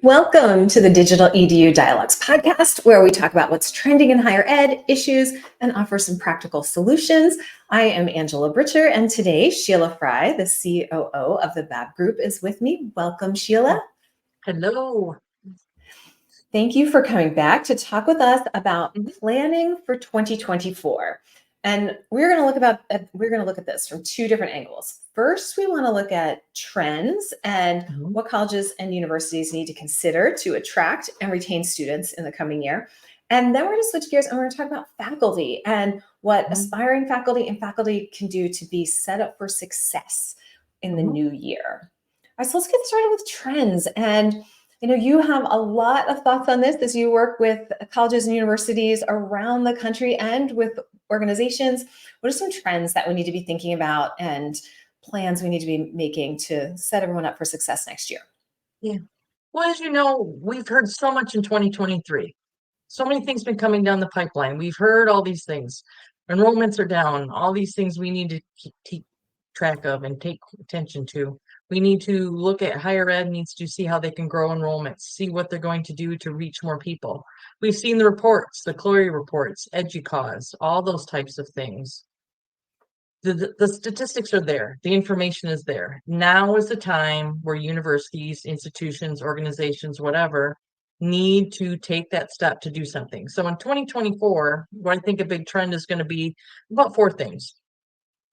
Welcome to the Digital EDU Dialogues podcast, where we talk about what's trending in higher ed issues and offer some practical solutions. I am Angela Britcher, and today Sheila Fry, the COO of the BAB Group, is with me. Welcome, Sheila. Hello. Thank you for coming back to talk with us about planning for 2024. And we're going to look at this from two different angles. First, we want to look at trends and what colleges and universities need to consider to attract and retain students in the coming year. And then we're going to switch gears and we're going to talk about faculty and what aspiring faculty and faculty can do to be set up for success in the new year. All right, so let's get started with trends. And you have a lot of thoughts on this as you work with colleges and universities around the country and with organizations. What are some trends that we need to be thinking about and plans we need to be making to set everyone up for success next year? Yeah. Well, as you know, we've heard so much in 2023. So many things been coming down the pipeline. We've heard all these things. Enrollments are down. All these things we need to keep track of and take attention to. We need to look at higher ed, needs to see how they can grow enrollments, see what they're going to do to reach more people. We've seen the reports, the CLORI reports, EDUCAUSE, all those types of things. The statistics are there. The information is there. Now is the time where universities, institutions, organizations, whatever, need to take that step to do something. So in 2024, what I think a big trend is going to be about four things.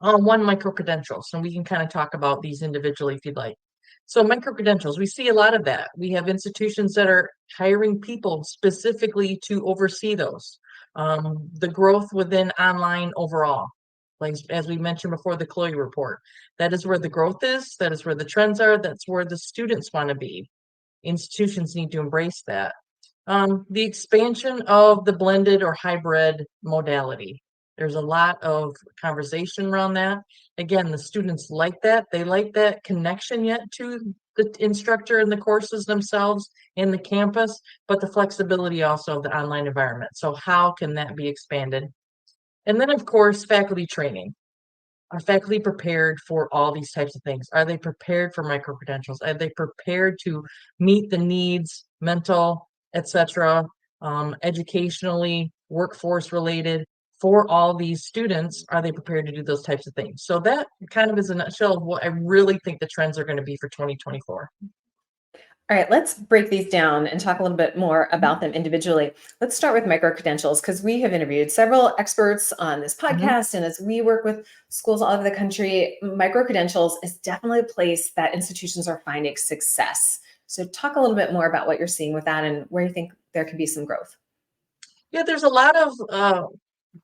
One, micro-credentials, and we can kind of talk about these individually if you'd like. So micro-credentials, we see a lot of that. We have institutions that are hiring people specifically to oversee those. The growth within online overall, like as we mentioned before, the CLORI report, that is where the growth is, that is where the trends are, that's where the students want to be. Institutions need to embrace that. The expansion of the blended or hybrid modality. There's a lot of conversation around that. Again, the students like that. They like that connection yet to the instructor and the courses themselves in the campus, but the flexibility also of the online environment. So how can that be expanded? And then, of course, faculty training. Are faculty prepared for all these types of things? Are they prepared for micro-credentials? Are they prepared to meet the needs, mental, etc., educationally, workforce related, for all these students? Are they prepared to do those types of things? So that kind of is a nutshell of what I really think the trends are going to be for 2024. All right, let's break these down and talk a little bit more about them individually. Let's start with micro-credentials because we have interviewed several experts on this podcast. And as we work with schools all over the country, micro-credentials is definitely a place that institutions are finding success. So talk a little bit more about what you're seeing with that and where you think there could be some growth. Yeah, there's a lot of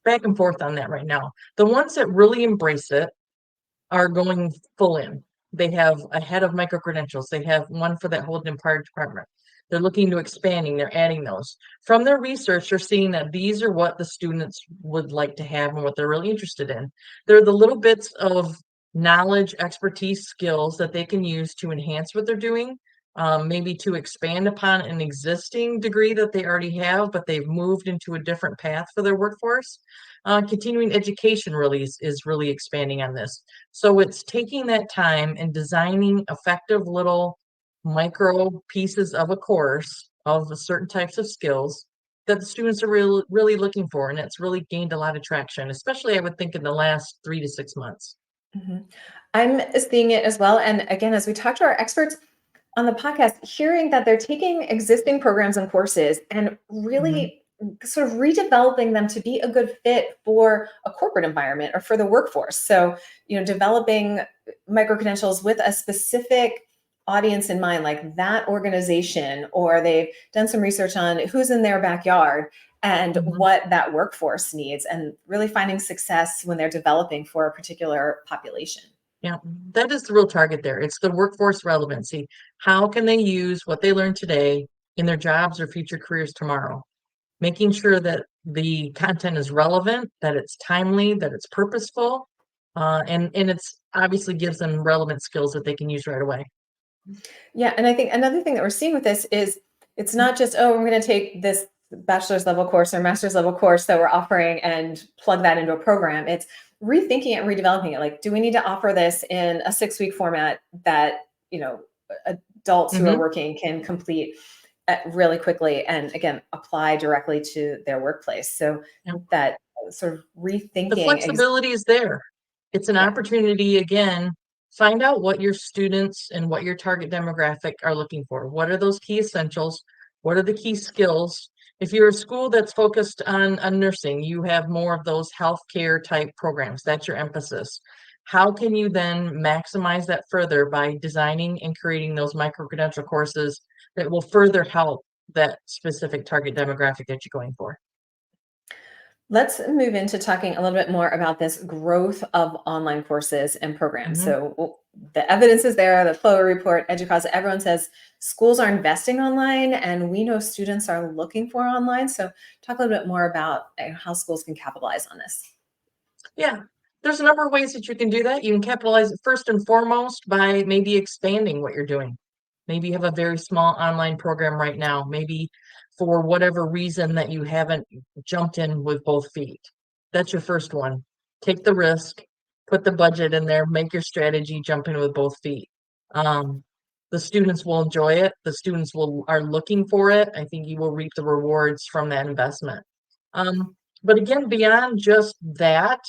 back and forth on that right now. The ones that really embrace it are going full in. They have a head of micro-credentials. They have one for that whole entire department. They're looking to expanding, they're adding those. From their research, they're seeing that these are what the students would like to have and what they're really interested in. They're the little bits of knowledge, expertise, skills that they can use to enhance what they're doing, maybe to expand upon an existing degree that they already have, but they've moved into a different path for their workforce. Continuing education really is really expanding on this. So it's taking that time and designing effective little micro pieces of a course of certain types of skills that the students are really looking for. And it's really gained a lot of traction, especially I would think in the last 3 to 6 months. I'm seeing it as well. And again, as we talk to our experts on the podcast, hearing that they're taking existing programs and courses and really sort of redeveloping them to be a good fit for a corporate environment or for the workforce. So, developing micro-credentials with a specific audience in mind, like that organization, or they've done some research on who's in their backyard and what that workforce needs, and really finding success when they're developing for a particular population. Yeah, that is the real target there. It's the workforce relevancy. How can they use what they learned today in their jobs or future careers tomorrow? Making sure that the content is relevant, that it's timely, that it's purposeful, and it's obviously gives them relevant skills that they can use right away. Yeah, and I think another thing that we're seeing with this is it's not just, oh, we're going to take this bachelor's level course or master's level course that we're offering and plug that into a program. It's rethinking it and redeveloping it. Like, do we need to offer this in a 6-week format that, adults who are Mhm. working can complete really quickly and again apply directly to their workplace. So Yeah. that sort of The rethinking flexibility is there. It's an yeah. opportunity, again, find out what your students and what your target demographic are looking for. What are those key essentials? What are the key skills? If you're a school that's focused on nursing, you have more of those healthcare type programs. That's your emphasis. How can you then maximize that further by designing and creating those micro-credential courses that will further help that specific target demographic that you're going for? Let's move into talking a little bit more about this growth of online courses and programs. Mhm. So the evidence is there, the FLOA report, EDUCAUSE, everyone says schools are investing online and we know students are looking for online. So talk a little bit more about how schools can capitalize on this. Yeah, there's a number of ways that you can do that. You can capitalize it first and foremost by maybe expanding what you're doing. Maybe you have a very small online program right now. Maybe for whatever reason that you haven't jumped in with both feet. That's your first one. Take the risk, put the budget in there, make your strategy, jump in with both feet. Um, the students will enjoy it. The students will are looking for it. I think you will reap the rewards from that investment. But again, beyond just that,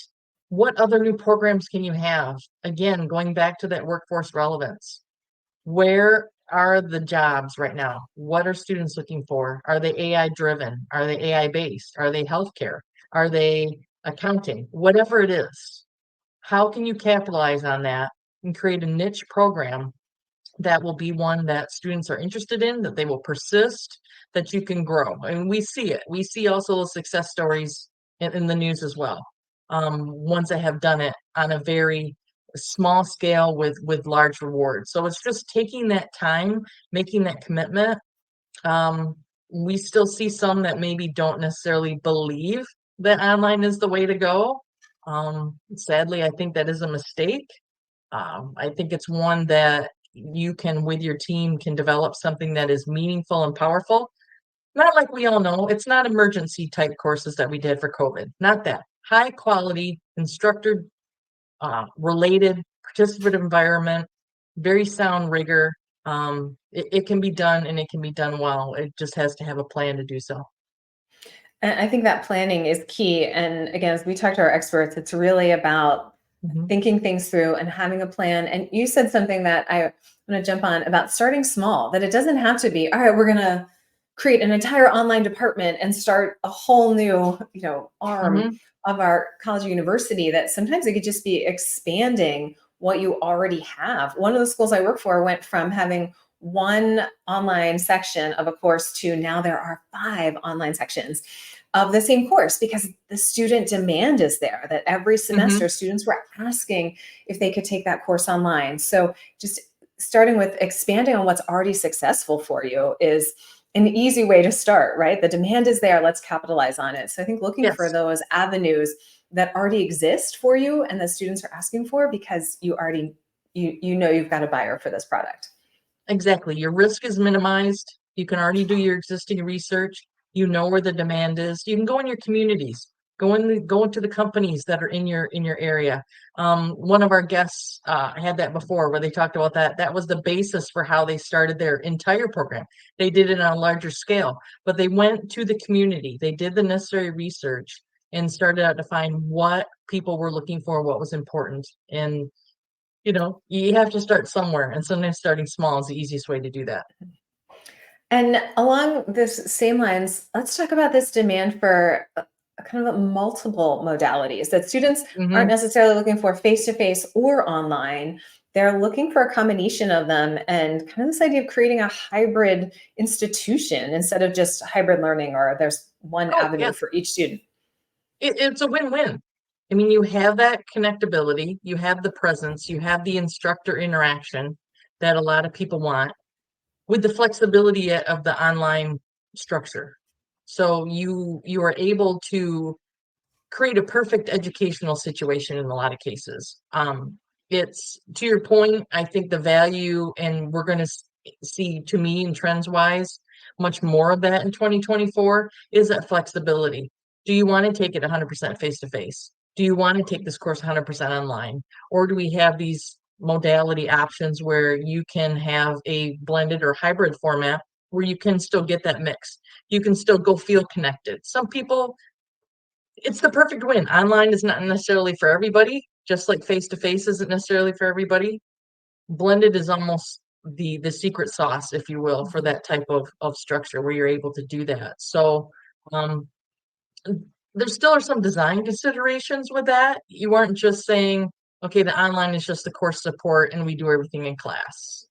what other new programs can you have? Again, going back to that workforce relevance. Where are the jobs right now? What are students looking for? Are they AI driven? Are they AI based? Are they healthcare? Are they accounting? Whatever it is, how can you capitalize on that and create a niche program that will be one that students are interested in, that they will persist, that you can grow? And we see it. We see also the success stories in the news as well. Ones that have done it on a very small scale with large rewards. So it's just taking that time, making that commitment. Um, we still see some that maybe don't necessarily believe that online is the way to go. Sadly, I think that is a mistake. I think it's one that you can, with your team, can develop something that is meaningful and powerful. Not like we all know, it's not emergency type courses that we did for COVID. Not that. High quality, instructor related, participative environment, very sound rigor. It can be done and it can be done well. It just has to have a plan to do so. And I think that planning is key. And again, as we talk to our experts, it's really about Mhm. thinking things through and having a plan. And you said something that I want to jump on about starting small, that it doesn't have to be, all right, we're going to create an entire online department and start a whole new, arm Mhm. of our college or university, that sometimes it could just be expanding what you already have. One of the schools I work for went from having one online section of a course to now there are 5 online sections of the same course because the student demand is there, that every semester Mhm. students were asking if they could take that course online. So just starting with expanding on what's already successful for you is an easy way to start, right? The demand is there, let's capitalize on it. So I think looking for Yes. those avenues that already exist for you and that students are asking for because you already you know you've got a buyer for this product. Exactly. Your risk is minimized. You can already do your existing research. You know where the demand is. You can go in your communities, go into the companies that are in your area. One of our guests had that before, where they talked about that. That was the basis for how they started their entire program. They did it on a larger scale, but they went to the community. They did the necessary research and started out to find what people were looking for, what was important, and you have to start somewhere, and sometimes starting small is the easiest way to do that. And along this same lines, let's talk about this demand for a kind of multiple modalities that students aren't Mhm. necessarily looking for face to face or online. They're looking for a combination of them and kind of this idea of creating a hybrid institution instead of just hybrid learning or there's one Oh, avenue yeah. for each student. It's a win-win. I mean, you have that connectability, you have the presence, you have the instructor interaction that a lot of people want with the flexibility of the online structure. So you are able to create a perfect educational situation in a lot of cases. It's to your point, I think the value, and we're going to see, to me, and trends wise, much more of that in 2024 is that flexibility. Do you want to take it 100% face to face? Do you want to take this course 100% online? Or do we have these modality options where you can have a blended or hybrid format where you can still get that mix. You can still go feel connected. Some people, it's the perfect win. Online is not necessarily for everybody, just like face-to-face isn't necessarily for everybody. Blended is almost the secret sauce, if you will, for that type of structure where you're able to do that. So there still are some design considerations with that. You aren't just saying, okay, the online is just the course support and we do everything in class.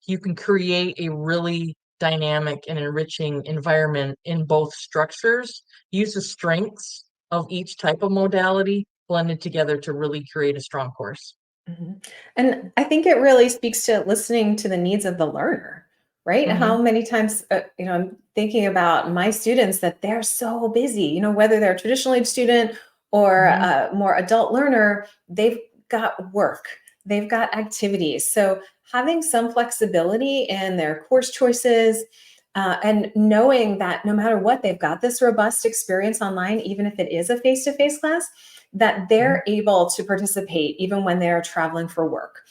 You can create a really dynamic and enriching environment in both structures, use the strengths of each type of modality blended together to really create a strong course. Mhm. And I think it really speaks to listening to the needs of the learner, right? How Mhm, many times, I'm thinking about my students that they're so busy, whether they're a traditional age student or mhm, a more adult learner, they've got work, they've got activities. So having some flexibility in their course choices, and knowing that no matter what, they've got this robust experience online, even if it is a face-to-face class, that mhm. they're able to participate even when they're traveling for work,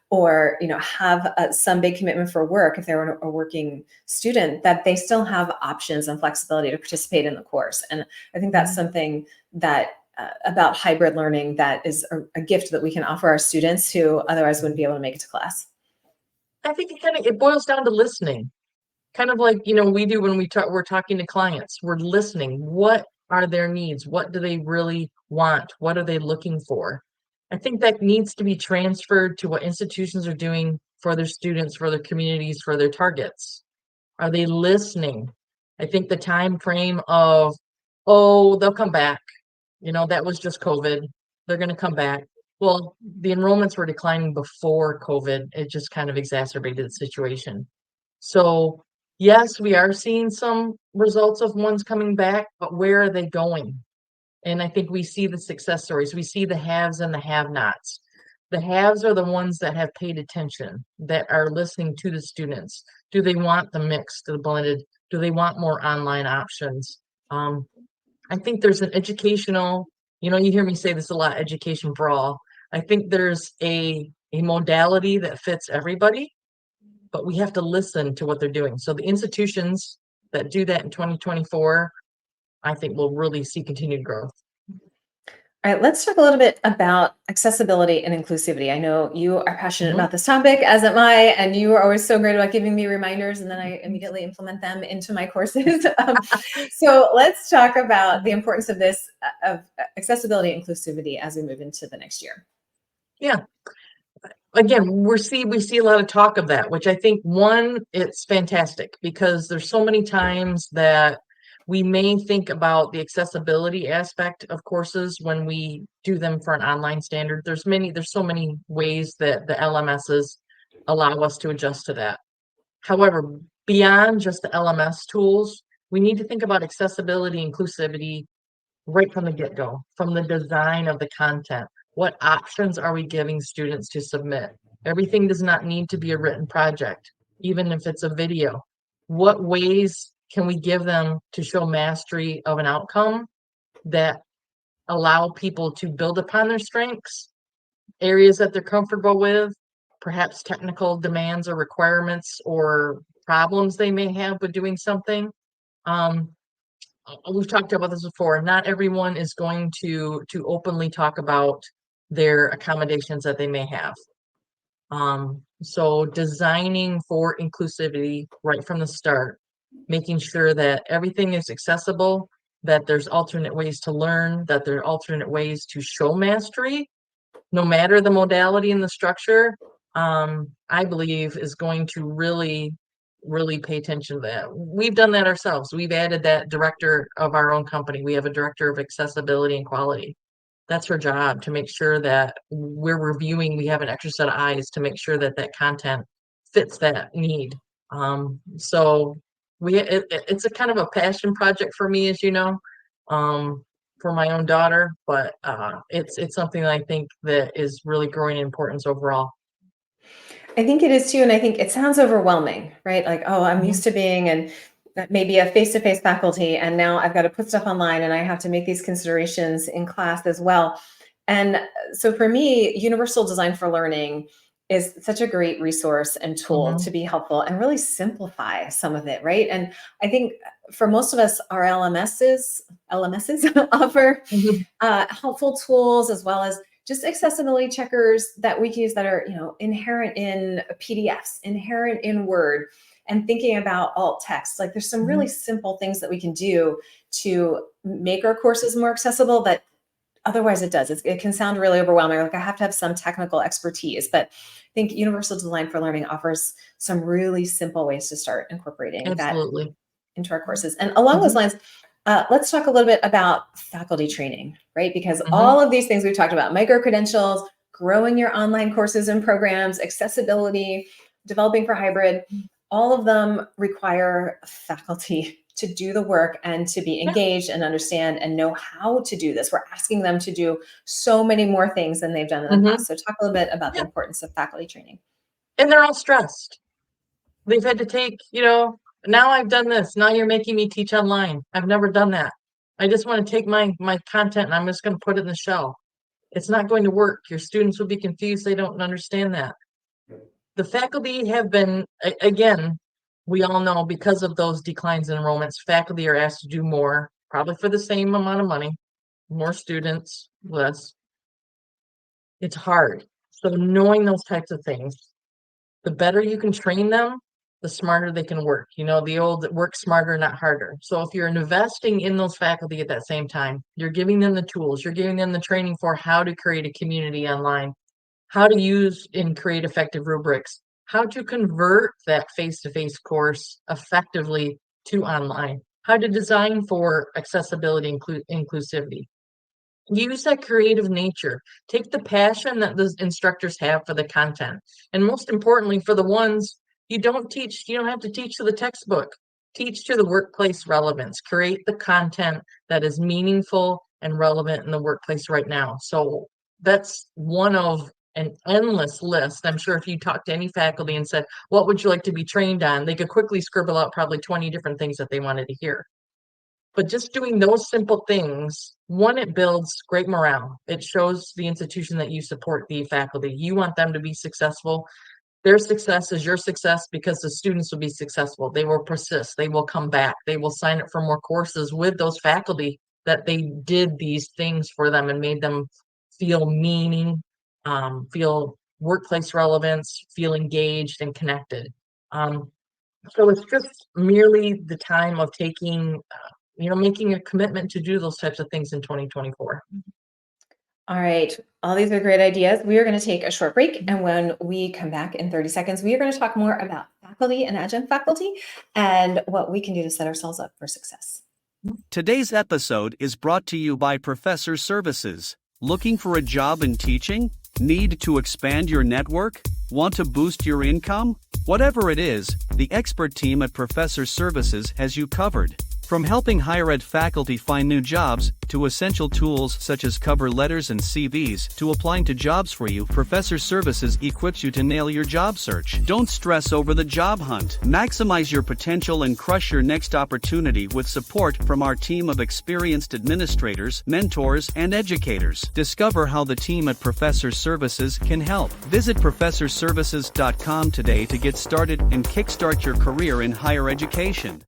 or have some big commitment for work if they're a working student, that they still have options and flexibility to participate in the course. And I think that's Mhm. something that about hybrid learning that is a gift that we can offer our students who otherwise wouldn't be able to make it to class. I think it boils down to listening. Kind of like, we do when we're talking to clients. We're listening. What are their needs? What do they really want? What are they looking for? I think that needs to be transferred to what institutions are doing for their students, for their communities, for their targets. Are they listening? I think the time frame of, oh, they'll come back. That was just COVID. They're going to come back. Well, the enrollments were declining before COVID. It just kind of exacerbated the situation. So, yes, we are seeing some results of ones coming back, but where are they going? And I think we see the success stories. We see the haves and the have-nots. The haves are the ones that have paid attention, that are listening to the students. Do they want the mixed, the blended? Do they want more online options? Um, I think there's an educational, you hear me say this a lot, education for all. I think there's a modality that fits everybody, but we have to listen to what they're doing. So the institutions that do that in 2024, I think will really see continued growth. All right, let's talk a little bit about accessibility and inclusivity. I know you are passionate Mhm. about this topic, as am I, and you are always so great about giving me reminders, and then I immediately implement them into my courses. So let's talk about the Mhm. importance of this, of accessibility and inclusivity as we move into the next year. Yeah. Again, we see a lot of talk of that, which I think one, it's fantastic because there's so many times that we may think about the accessibility aspect of courses when we do them for an online standard. There's so many ways that the LMSs allow us to adjust to that. However, beyond just the LMS tools, we need to think about accessibility, inclusivity right from the get-go, from the design of the content. What options are we giving students to submit? Everything does not need to be a written project, even if it's a video. What ways can we give them to show mastery of an outcome that allow people to build upon their strengths, areas that they're comfortable with, perhaps technical demands or requirements or problems they may have with doing something? Um, we've talked about this before. Not everyone is going to openly talk about their accommodations that they may have. So designing for inclusivity right from the start, making sure that everything is accessible, that there's alternate ways to learn, that there are alternate ways to show mastery, no matter the modality and the structure, I believe is going to really, really pay attention to that. We've done that ourselves. We've added that director of our own company. We have a director of accessibility and quality. That's her job to make sure that we're reviewing, we have an extra set of eyes to make sure that that content fits that need. So it's a kind of a passion project for me, as you know. For my own daughter, but it's something that I think that is really growing in importance overall. I think it is too, and I think it sounds overwhelming, right? Like, oh, I'm Mhm, used to being in maybe a face-to-face faculty, and now I've got to put stuff online, and I have to make these considerations in class as well. And so for me, Universal Design for Learning is such a great resource and tool to be helpful and really simplify some of it, right? And I think for most of us, our LMSs offer helpful tools, as well as just accessibility checkers that we can use that are, inherent in PDFs, inherent in Word, and thinking about alt text. Like there's some really simple things that we can do to make our courses more accessible that otherwise it does. It can sound really overwhelming. Like I have to have some technical expertise, but I think Universal Design for Learning offers some really simple ways to start incorporating that into our courses. And along those lines, let's talk a little bit about faculty training, right? Because all of these things we've talked about, micro-credentials, growing your online courses and programs, accessibility, developing for hybrid, all of them require faculty to do the work and to be engaged and understand and know how to do this. We're asking them to do so many more things than they've done in the past. So talk a little bit about the importance of faculty training. And they're all stressed. They've had to take, now I've done this. Now you're making me teach online. I've never done that. I just want to take my content and I'm just going to put it in the shell. It's not going to work. Your students will be confused. They don't understand that. The faculty have been, again, we all know because of those declines in enrollments, faculty are asked to do more, probably for the same amount of money, more students, less. It's hard. So knowing those types of things, the better you can train them, the smarter they can work. The old work smarter, not harder. So if you're investing in those faculty at that same time, you're giving them the tools, you're giving them the training for how to create a community online, how to use and create effective rubrics, how to convert that face-to-face course effectively to online, how to design for accessibility, inclusivity. Use that creative nature. Take the passion that the instructors have for the content. And most importantly, for the ones you don't have to teach to the textbook. Teach to the workplace relevance. Create the content that is meaningful and relevant in the workplace right now. So that's one of an endless list. I'm sure if you talk to any faculty and said, what would you like to be trained on? They could quickly scribble out probably 20 different things that they wanted to hear. But just doing those simple things, one, it builds great morale. It shows the institution that you support the faculty. You want them to be successful. Their success is your success because the students will be successful. They will persist. They will come back. They will sign up for more courses with those faculty that they did these things for them and made them feel meaning, feel workplace relevance, feel engaged and connected. So it's just merely the time of taking, making a commitment to do those types of things in 2024. All right. All these are great ideas. We are going to take a short break. And when we come back in 30 seconds, we are going to talk more about faculty and adjunct faculty and what we can do to set ourselves up for success. Today's episode is brought to you by Professor Services. Looking for a job in teaching? Need to expand your network? Want to boost your income? Whatever it is, the expert team at Professor Services has you covered. From helping higher ed faculty find new jobs, to essential tools such as cover letters and CVs, to applying to jobs for you, Professor Services equips you to nail your job search. Don't stress over the job hunt. Maximize your potential and crush your next opportunity with support from our team of experienced administrators, mentors, and educators. Discover how the team at Professor Services can help. Visit professorservices.com today to get started and kickstart your career in higher education.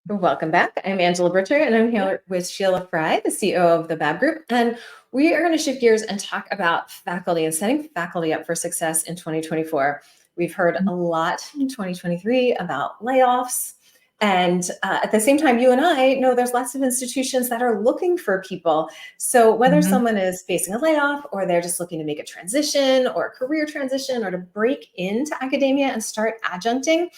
Welcome back. I'm Angela Britcher, and I'm here with Sheila Fry, the CEO of the BAB Group. And we are going to shift gears and talk about faculty and setting faculty up for success in 2024. We've heard a lot in 2023 about layoffs. And at the same time, you and I know there's lots of institutions that are looking for people. So whether someone is facing a layoff, or they're just looking to make a transition or a career transition, or to break into academia and start adjuncting,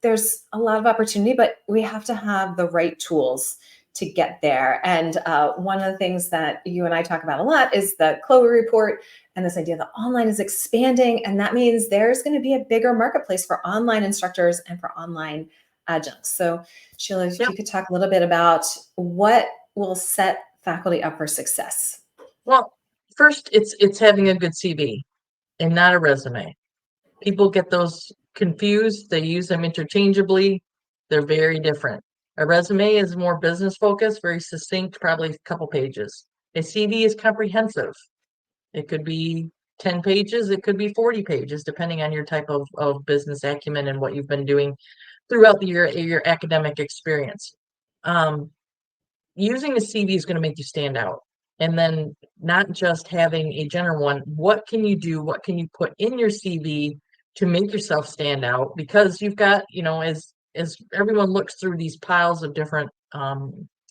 there's a lot of opportunity, but we have to have the right tools to get there. And one of the things that you and I talk about a lot is the Chloe report and this idea that online is expanding. And that means there's going to be a bigger marketplace for online instructors and for online adjuncts. So Sheila, if you could talk a little bit about what will set faculty up for success. Well, first, it's having a good CV and not a resume. People get those confused. They use them interchangeably. They're very different. A resume is more business focused, very succinct, probably a couple pages. A CV is comprehensive. It could be 10 pages, it could be 40 pages, depending on your type of business acumen and what you've been doing throughout your academic experience. Using a CV is going to make you stand out. And then not just having a general one, what can you do? What can you put in your CV to make yourself stand out? Because you've got, as everyone looks through these piles of different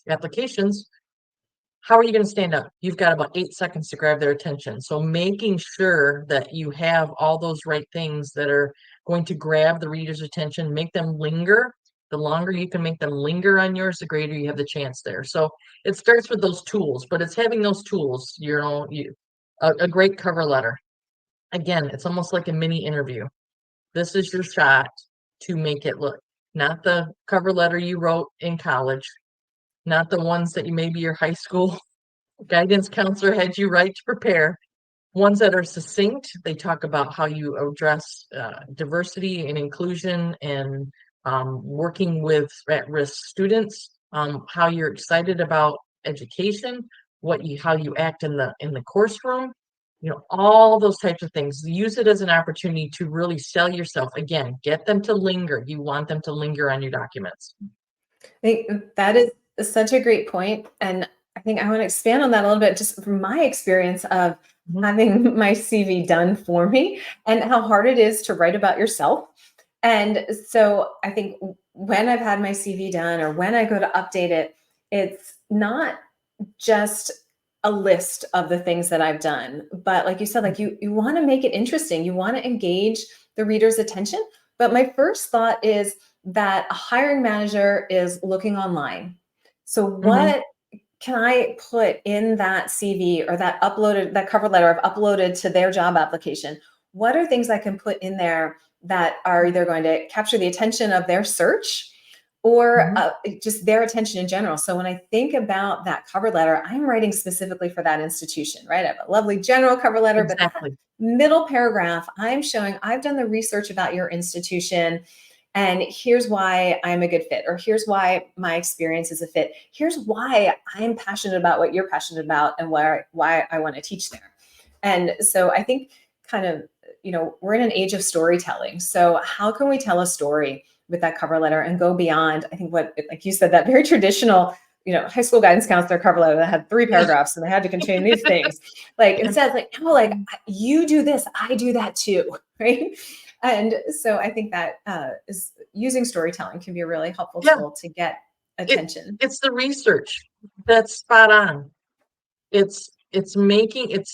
applications, how are you going to stand out? You've got about 8 seconds to grab their attention. So making sure that you have all those right things that are going to grab the reader's attention, make them linger. The longer you can make them linger on yours, the greater you have the chance there. So it starts with those tools, but it's having those tools, a great cover letter. Again, it's almost like a mini interview. This is your shot to make it look, not the cover letter you wrote in college, not the ones that maybe your high school guidance counselor had you write to prepare. Ones that are succinct. They talk about how you address diversity and inclusion and working with at-risk students, how you're excited about education, how you act in the course room, all those types of things. Use it as an opportunity to really sell yourself. Again, get them to linger. You want them to linger on your documents. I think that is such a great point. And I think I want to expand on that a little bit, just from my experience of having my CV done for me and how hard it is to write about yourself. And so I think when I've had my CV done or when I go to update it, it's not just a list of the things that I've done, but like you said, like you want to make it interesting. You want to engage the reader's attention. But my first thought is that a hiring manager is looking online. So what can I put in that CV or that cover letter I've uploaded to their job application? What are things I can put in there that are either going to capture the attention of their search or just their attention in general? So when I think about that cover letter, I'm writing specifically for that institution, right? I have a lovely general cover letter, but that middle paragraph, I'm showing I've done the research about your institution, and here's why I'm a good fit, or here's why my experience is a fit. Here's why I'm passionate about what you're passionate about and why I want to teach there. And so I think kind of, we're in an age of storytelling. So how can we tell a story with that cover letter and go beyond, I think like you said, that very traditional, high school guidance counselor cover letter that had 3 paragraphs and they had to contain these things. Like instead, you do this, I do that too, right? And so I think that is using storytelling can be a really helpful tool to get attention. It's the research that's spot on. It's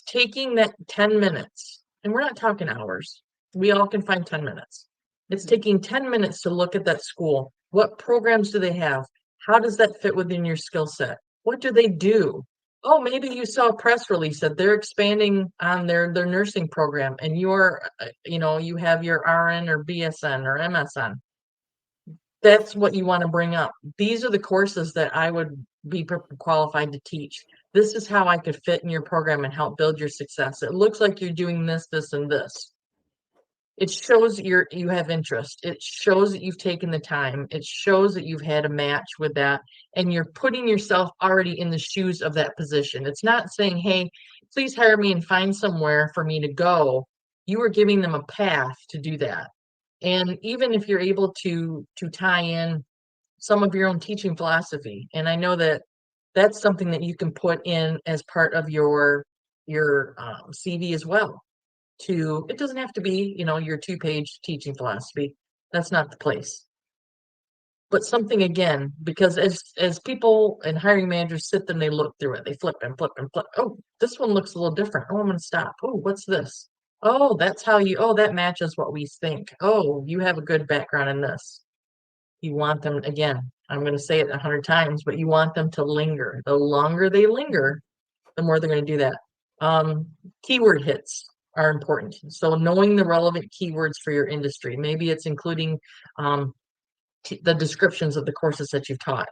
taking that 10 minutes, and we're not talking hours. We all can find 10 minutes. It's taking 10 minutes to look at that school. What programs do they have? How does that fit within your skill set? What do they do? Oh, maybe you saw a press release that they're expanding on their nursing program, and you have your RN or BSN or MSN. That's what you want to bring up. These are the courses that I would be qualified to teach. This is how I could fit in your program and help build your success. It looks like you're doing this, this, and this. It shows you have interest. It shows that you've taken the time. It shows that you've had a match with that, and you're putting yourself already in the shoes of that position. It's not saying, hey, please hire me and find somewhere for me to go. You are giving them a path to do that. And even if you're able to tie in some of your own teaching philosophy, and I know that that's something that you can put in as part of your CV as well. It doesn't have to be, your 2-page teaching philosophy. That's not the place. But something, again, because as people and hiring managers sit and they look through it, they flip and flip and flip. Oh, this one looks a little different. Oh, I'm going to stop. Oh, what's this? Oh, that matches what we think. Oh, you have a good background in this. You want them, again, I'm going to say it 100 times, but you want them to linger. The longer they linger, the more they're going to do that. Keyword hits are important. So knowing the relevant keywords for your industry, maybe it's including the descriptions of the courses that you've taught,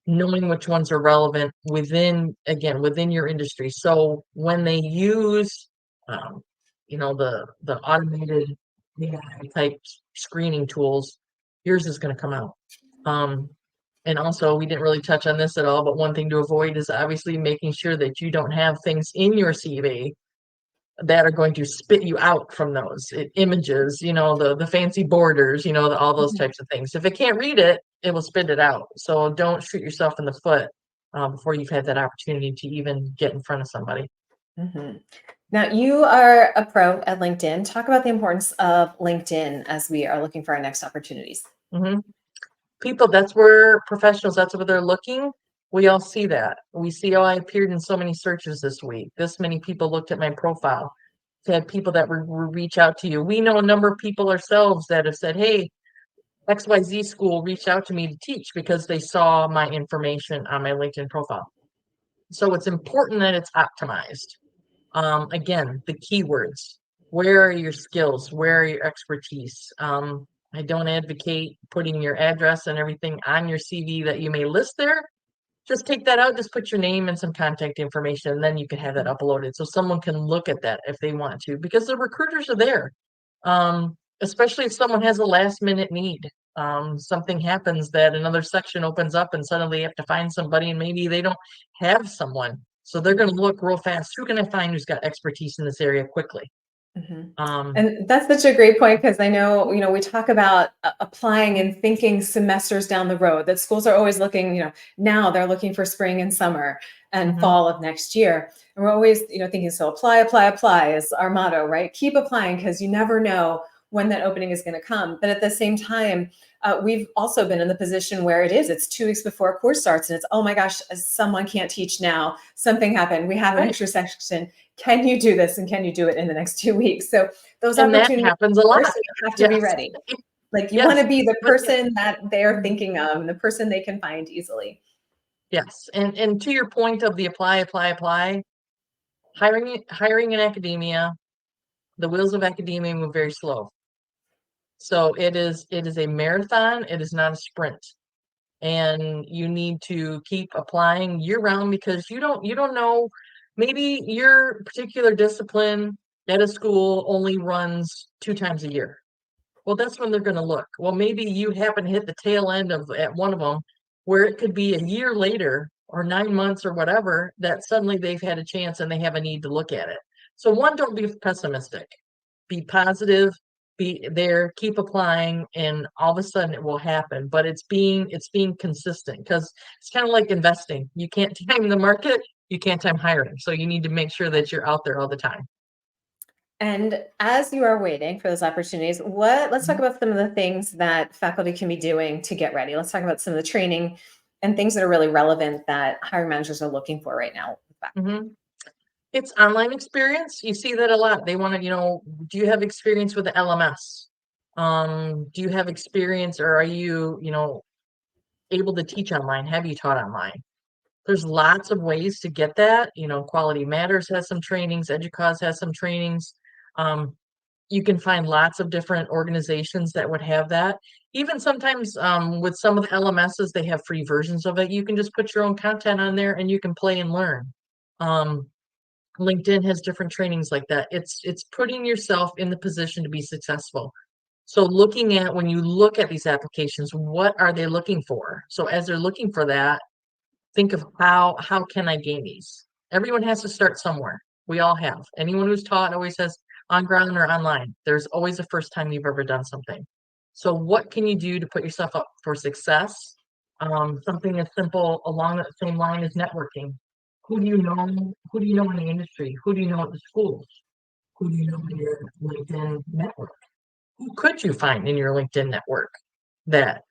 knowing which ones are relevant within your industry. So when they use, the automated AI type screening tools, yours is going to come out. And also, we didn't really touch on this at all, but one thing to avoid is obviously making sure that you don't have things in your CV that are going to spit you out from those images, the fancy borders, all those Mhm. types of things. If it can't read it, it will spit it out. So don't shoot yourself in the foot before you've had that opportunity to even get in front of somebody. Mhm. Now, you are a pro at LinkedIn. Talk about the importance of LinkedIn as we are looking for our next opportunities. hmm People, that's where professionals, that's where they're looking. We all see that. We see, oh, I appeared in so many searches this week. This many people looked at my profile. Had people that were reach out to you. We know a number of people ourselves that have said, hey, XYZ school reached out to me to teach because they saw my information on my LinkedIn profile. So it's important that it's optimized. Again, the keywords. Where are your skills? Where are your expertise? I don't advocate putting your address and everything on your CV that you may list there. Just take that out, just put your name and some contact information, and then you can have that uploaded so someone can look at that if they want to, because the recruiters are there. Especially if someone has a last minute need. Something happens that another section opens up and suddenly you have to find somebody and maybe they don't have someone. So they're going to look real fast. Who can I find who's got expertise in this area quickly? Mhm. Um, And that's such a great point because I know, we talk about applying and thinking semesters down the road that schools are always looking, now they're looking for spring and summer and mhm. fall of next year. And we're always, thinking, so apply, apply, apply is our motto, right? Keep applying because you never know when that opening is going to come. But at the same time, we've also been in the position where it's 2 weeks before a course starts and it's, oh my gosh, someone can't teach now. Something happened. We have an Right. extra section. Can you do this? And can you do it in the next 2 weeks? So those And that opportunities, happens a of lot. course, you have to be Yes. ready. Like you want Yes. to be the But person that they're thinking of and the person they can find easily. yes. And to your point of the apply, hiring in academia, the wheels of academia move very slow. So it is a marathon, it is not a sprint. And you need to keep applying year round because you don't know, maybe your particular discipline at a school only runs 2 times a year. Well, that's when they're going to look. Well, maybe you happen to hit the tail end of at one of them where it could be a year later or 9 months or whatever that suddenly they've had a chance and they have a need to look at it. So one, don't be pessimistic. Be positive, be there, keep applying, and all of a sudden it will happen. But it's being consistent because it's kind of like investing. You can't time the market, you can't time hiring. So you need to make sure that you're out there all the time. And as you are waiting for those opportunities, let's talk Mhm. about some of the things that faculty can be doing to get ready. Let's talk about some of the training and things that are really relevant that hiring managers are looking for right now. Mhm. It's online experience. You see that a lot. They want to, do you have experience with the LMS? Do you have experience or are you, able to teach online? Have you taught online? There's lots of ways to get that. Quality Matters has some trainings, EDUCAUSE has some trainings. Um, you can find lots of different organizations that would have that. Even sometimes with some of the LMSs, they have free versions of it. You can just put your own content on there and you can play and learn. Um, LinkedIn has different trainings like that. It's putting yourself in the position to be successful. So looking at when you look at these applications, what are they looking for? So as they're looking for that, think of how can I gain these? Everyone has to start somewhere. We all have. Anyone who's taught always says on ground or online. There's always a first time you've ever done something. So what can you do to put yourself up for success? Something as simple along that same line as networking. Who do you know? Who do you know in the industry? Who do you know at the schools? Who do you know in your LinkedIn network? Who could you find in your LinkedIn network that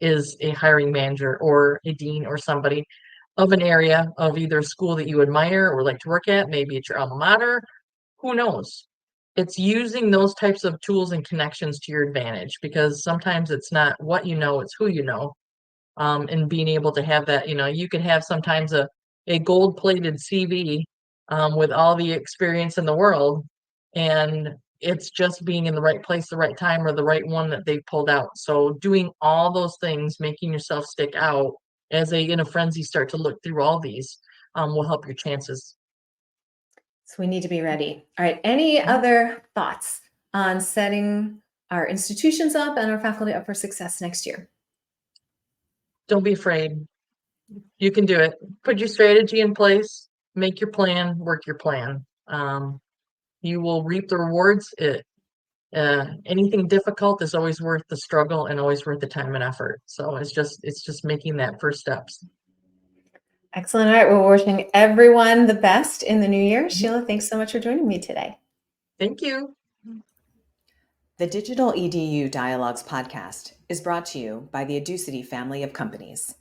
is a hiring manager or a dean or somebody of an area of either a school that you admire or like to work at? Maybe it's your alma mater. Who knows? It's using those types of tools and connections to your advantage because sometimes it's not what you know, it's who you know. And being able to have that, you can have sometimes a gold-plated CV with all the experience in the world, and it's just being in the right place, the right time, or the right one that they pulled out. So doing all those things, making yourself stick out as in a frenzy start to look through all these will help your chances. So we need to be ready. All right. Any Mhm. other thoughts on setting our institutions up and our faculty up for success next year? Don't be afraid. You can do it. Put your strategy in place, make your plan, work your plan. You will reap the rewards. Anything difficult is always worth the struggle and always worth the time and effort. So it's just making that first steps. Excellent. All right. We're wishing everyone the best in the new year. Sheila, thanks so much for joining me today. Thank you. The Digital EDU Dialogues podcast is brought to you by the Edusity family of companies.